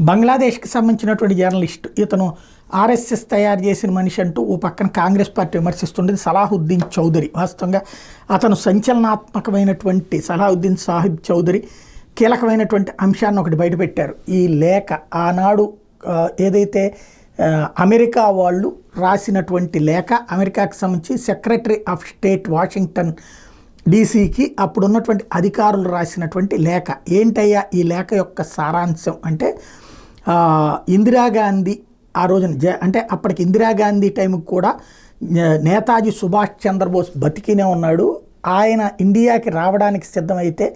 బంగ్లాదేశ్కి సంబంధించినటువంటి జర్నలిస్ట్ ఇతను ఆర్ఎస్ఎస్ తయారు చేసిన మనిషి అంటూ ఓ పక్కన కాంగ్రెస్ పార్టీ విమర్శిస్తుండేది సలాహుద్దీన్ చౌదరి. వాస్తవంగా అతను సంచలనాత్మకమైనటువంటి సలాహుద్దీన్ సాహిబ్ చౌదరి కీలకమైనటువంటి అంశాన్ని ఒకటి బయటపెట్టారు. ఈ లేఖ ఆనాడు ఏదైతే అమెరికా వాళ్ళు రాసినటువంటి లేఖ, అమెరికాకి సంబంధించి సెక్రటరీ ఆఫ్ స్టేట్ వాషింగ్టన్ డీసీకి అప్పుడున్నటువంటి అధికారులు రాసినటువంటి లేఖ. ఏంటయ్యా ఈ లేఖ యొక్క సారాంశం అంటే, ఇందిరాగాంధీ ఆ రోజున అంటే అప్పటికి ఇందిరాగాంధీ టైంకి కూడా నేతాజీ సుభాష్ చంద్రబోస్ బతికినే ఉన్నాడు. ఆయన ఇండియాకి రావడానికి సిద్ధమైతే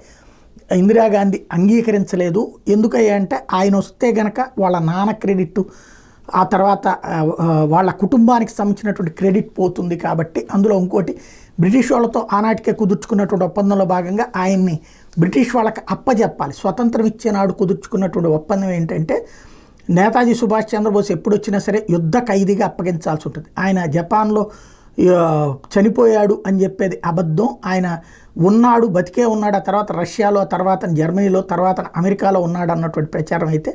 ఇందిరాగాంధీ అంగీకరించలేదు. ఎందుకయ్యా అంటే ఆయన వస్తే గనక వాళ్ళ నాన్న క్రెడిట్, ఆ తర్వాత వాళ్ళ కుటుంబానికి సంబంధించినటువంటి క్రెడిట్ పోతుంది కాబట్టి, అందులో ఇంకోటి బ్రిటిష్ వాళ్ళతో ఆనాటికే కుదుర్చుకున్నటువంటి ఒప్పందంలో భాగంగా ఆయన్ని బ్రిటిష్ వాళ్ళకి అప్పజెప్పాలి. స్వతంత్రం ఇచ్చే నాడు కుదుర్చుకున్నటువంటి ఒప్పందం ఏంటంటే, నేతాజీ సుభాష్ చంద్రబోస్ ఎప్పుడు వచ్చినా సరే యుద్ధ ఖైదీగా అప్పగించాల్సి ఉంటుంది. ఆయన జపాన్లో చనిపోయాడు అని చెప్పేది అబద్ధం. ఆయన ఉన్నాడు, బతికే ఉన్నాడు. ఆ తర్వాత రష్యాలో, తర్వాత జర్మనీలో, తర్వాత అమెరికాలో ఉన్నాడు అన్నటువంటి ప్రచారం అయితే,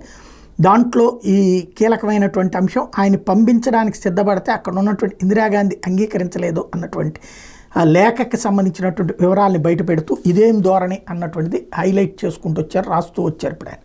దాంట్లో ఈ కీలకమైనటువంటి అంశం ఆయన పంపించడానికి సిద్ధపడితే అక్కడ ఉన్నటువంటి ఇందిరాగాంధీ అంగీకరించలేదు అన్నటువంటి ఆ లేఖకి సంబంధించినటువంటి వివరాలని బయట పెడుతూ ఇదేం ధోరణి అన్నటువంటిది హైలైట్ చేసుకుంటూ వచ్చారు, రాస్తూ వచ్చారు ఇప్పుడు ఆయన.